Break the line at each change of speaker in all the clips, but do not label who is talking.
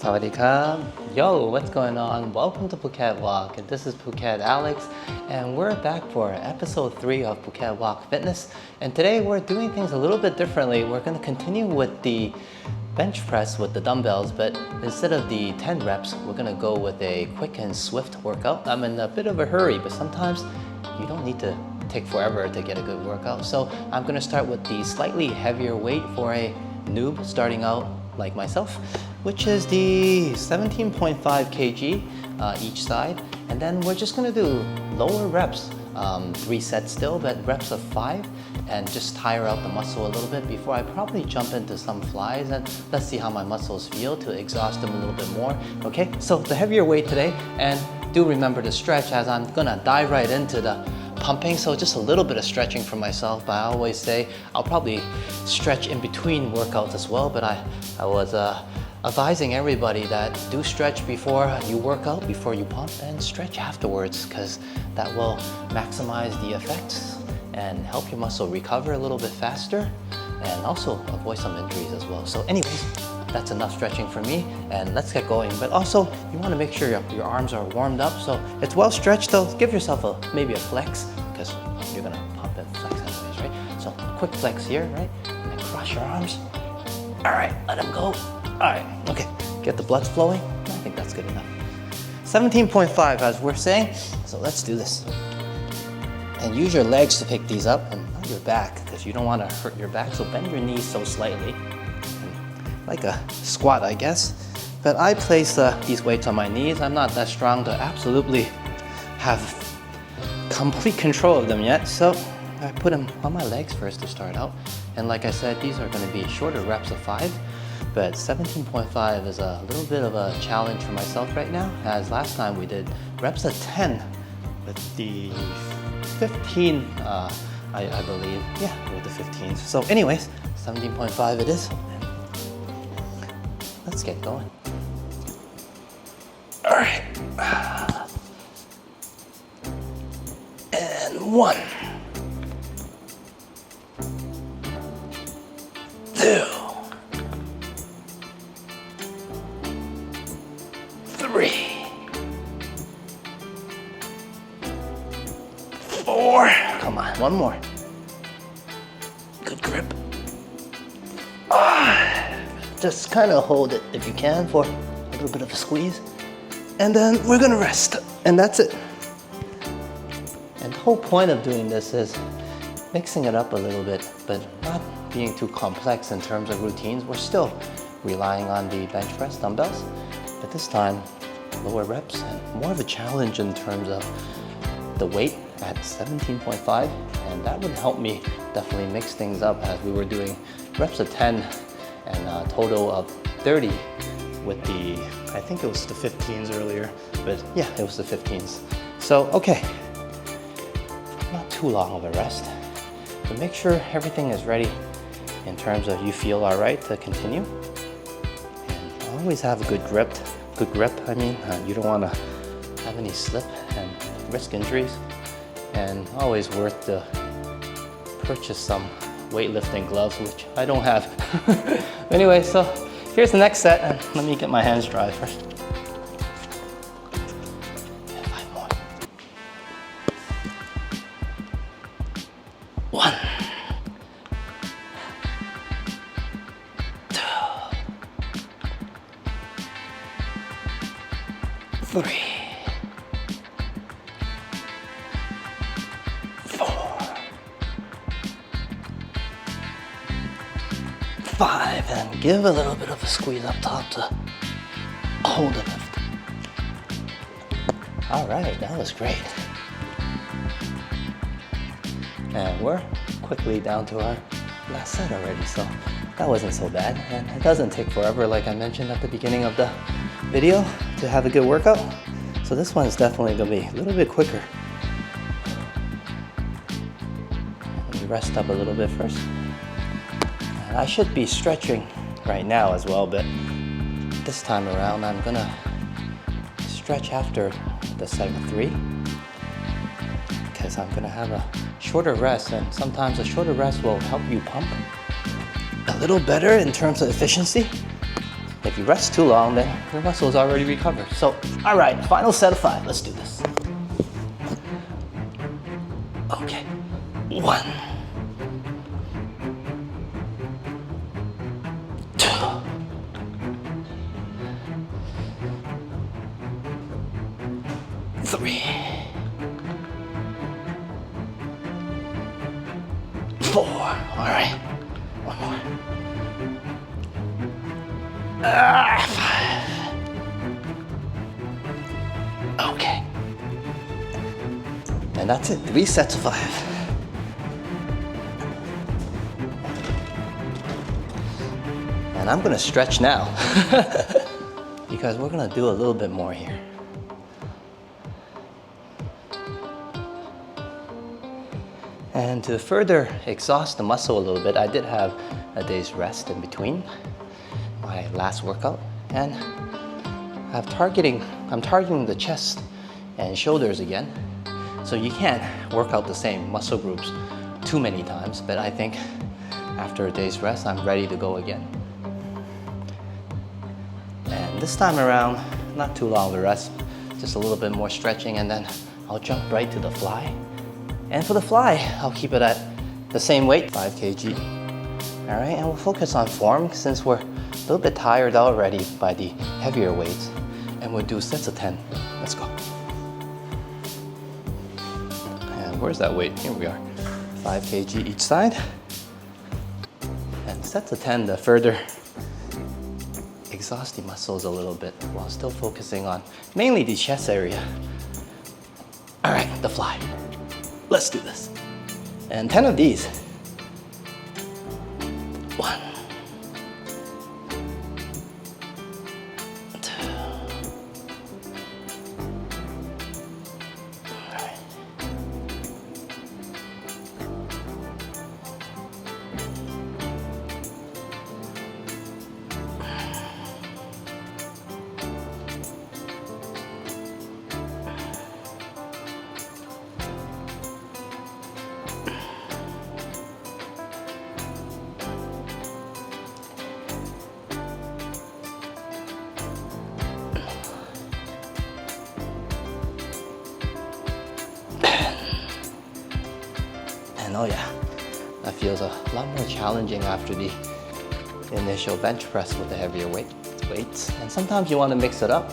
Sawadee Yo, what's going on? Welcome to Phuket Walk. And this is Phuket Alex, and we're back for episode 3 of Phuket Walk Fitness. And today we're doing things a little bit differently. We're going to continue with the bench press with the dumbbells, but instead of the 10 reps, we're going to go with a quick and swift workout. I'm in a bit of a hurry, but sometimes you don't need to take forever to get a good workout. So I'm going to start with the slightly heavier weight for a noob starting out like myself, which is the 17.5 kg each side. And then we're just gonna do lower reps, 3 sets still, but reps of 5, and just tire out the muscle a little bit before I probably jump into some flies, and let's see how my muscles feel to exhaust them a little bit more. Okay, so the heavier weight today, and do remember to stretch as I'm gonna dive right into the pumping, so just a little bit of stretching for myself. But I always say I'll probably stretch in between workouts as well, but I was advising everybody that do stretch before you work out, before you pump, and stretch afterwards, because that will maximize the effects and help your muscle recover a little bit faster, and also avoid some injuries as well. So anyways, that's enough stretching for me, and let's get going. But also, you want to make sure your arms are warmed up, so it's well stretched, so give yourself maybe a flex, because you're gonna pump and flex anyways, right? So quick flex here, right? And then cross your arms. All right, let them go. All right, okay, get the blood flowing. I think that's good enough. 17.5 as we're saying, so let's do this. And use your legs to pick these up, and not your back, because you don't want to hurt your back, so bend your knees so slightly. Like a squat, I guess. But I place these weights on my knees. I'm not that strong to absolutely have complete control of them yet, so I put them on my legs first to start out. And like I said, these are going to be shorter reps of 5, but 17.5 is a little bit of a challenge for myself right now, as last time we did reps of 10 with the 15, I believe. Yeah, with the 15s. So anyways, 17.5 it is. Let's get going. All right. And 1, 2, 3, 4. Come on, one more. Good grip. Just kind of hold it if you can for a little bit of a squeeze. And then we're gonna rest, and that's it. And the whole point of doing this is mixing it up a little bit, but not being too complex in terms of routines. We're still relying on the bench press dumbbells, but this time lower reps and more of a challenge in terms of the weight at 17.5, and that would help me definitely mix things up as we were doing reps of 10 and a total of 30 with the, I think it was the 15s earlier, but yeah, it was the 15s. So, okay, not too long of a rest, but make sure everything is ready in terms of you feel all right to continue. And always have a good grip, I mean, you don't want to have any slip and risk injuries, and always worth to purchase some weightlifting gloves, which I don't have. Anyway, so here's the next set, and let me get my hands dry first. 5 more. 1, 2, 3, 4, 5, and give a little bit of a squeeze up top to hold the lift. All right, that was great. And we're quickly down to our last set already, so that wasn't so bad. And it doesn't take forever, like I mentioned at the beginning of the video, to have a good workout. So this one is definitely gonna be a little bit quicker. Let me rest up a little bit first. I should be stretching right now as well, but this time around I'm gonna stretch after the set of 3, because I'm gonna have a shorter rest, and sometimes a shorter rest will help you pump a little better in terms of efficiency. If you rest too long, then your muscles already recovered. So, all right, final set of 5. Let's do this. Okay. 1, 2, 3, 4. All right. One more. 5. Okay. And that's it. 3 sets of 5. And I'm gonna stretch now because we're gonna do a little bit more here. And to further exhaust the muscle a little bit, I did have a day's rest in between my last workout. And I'm targeting the chest and shoulders again. So you can't work out the same muscle groups too many times, but I think after a day's rest, I'm ready to go again. And this time around, not too long of a rest, just a little bit more stretching, and then I'll jump right to the fly. And for the fly, I'll keep it at the same weight, 5 kg. All right, and we'll focus on form since we're a little bit tired already by the heavier weights. And we'll do sets of 10. Let's go. And where's that weight? Here we are. 5 kg each side. And sets of 10 to further exhaust the muscles a little bit while still focusing on mainly the chest area. All right, the fly. Let's do this. And 10 of these. 1, 2. All right. And oh yeah, that feels a lot more challenging after the initial bench press with the heavier weights. And sometimes you want to mix it up.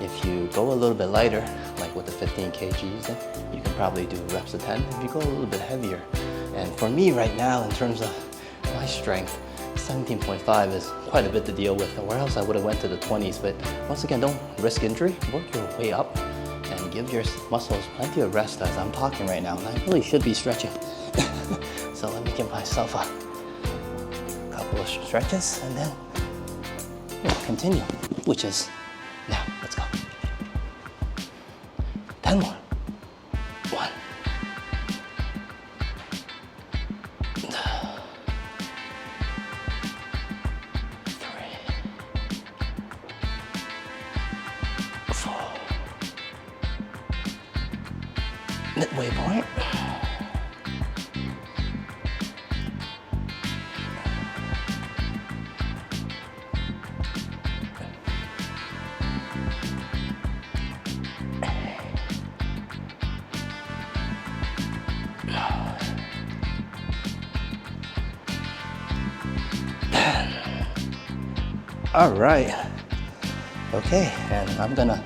If you go a little bit lighter, like with the 15 kgs, then you can probably do reps of 10. If you go a little bit heavier, and for me right now, in terms of my strength, 17.5 is quite a bit to deal with, or else I would have went to the 20s. But once again, don't risk injury. Work your way up and give your muscles plenty of rest as I'm talking right now. And I really should be stretching. So let me give myself a couple of stretches and then we'll continue, which is now. Let's go. 10 more. 1, 2, 3, 4. Midway point. All right. Okay, and I'm gonna,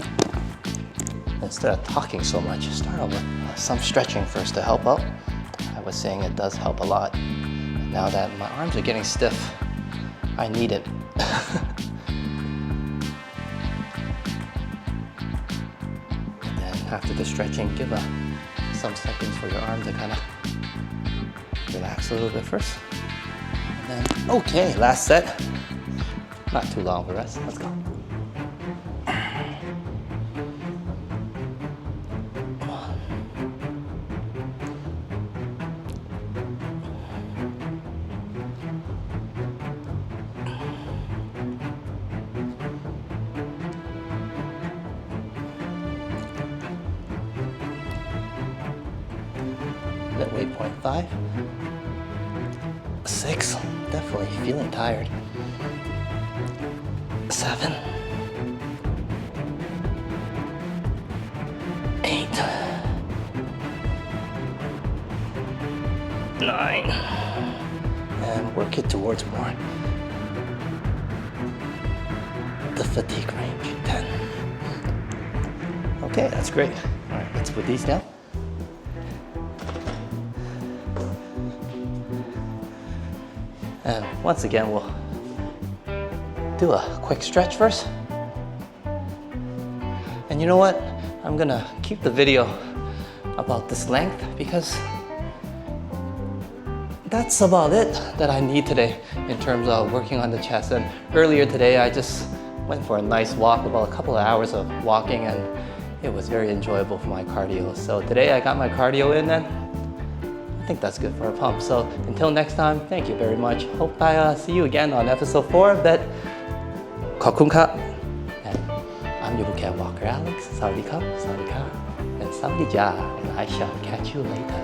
instead of talking so much, start off with some stretching first to help out. I was saying it does help a lot. Now that my arms are getting stiff, I need it. And then after the stretching, give some seconds for your arm to kind of relax a little bit first. And then, okay, last set. Not too long for rest. Let's go. Midway 0.5. 6. Definitely feeling tired. 7, 8, 9, and work it towards more the fatigue range. 10. Okay, that's great. All right, let's put these down. And once again, we'll do a quick stretch first. And you know what? I'm gonna keep the video about this length because that's about it that I need today in terms of working on the chest. And earlier today, I just went for a nice walk, about a couple of hours of walking, and it was very enjoyable for my cardio. So today I got my cardio in, and I think that's good for a pump. So until next time, thank you very much. Hope I see you again on episode 4. But ขอบคุณครับ and I'm your Phuket Walker Alex. Sawadee krap, sawadee krap, and sawadee ja. And I shall catch you later.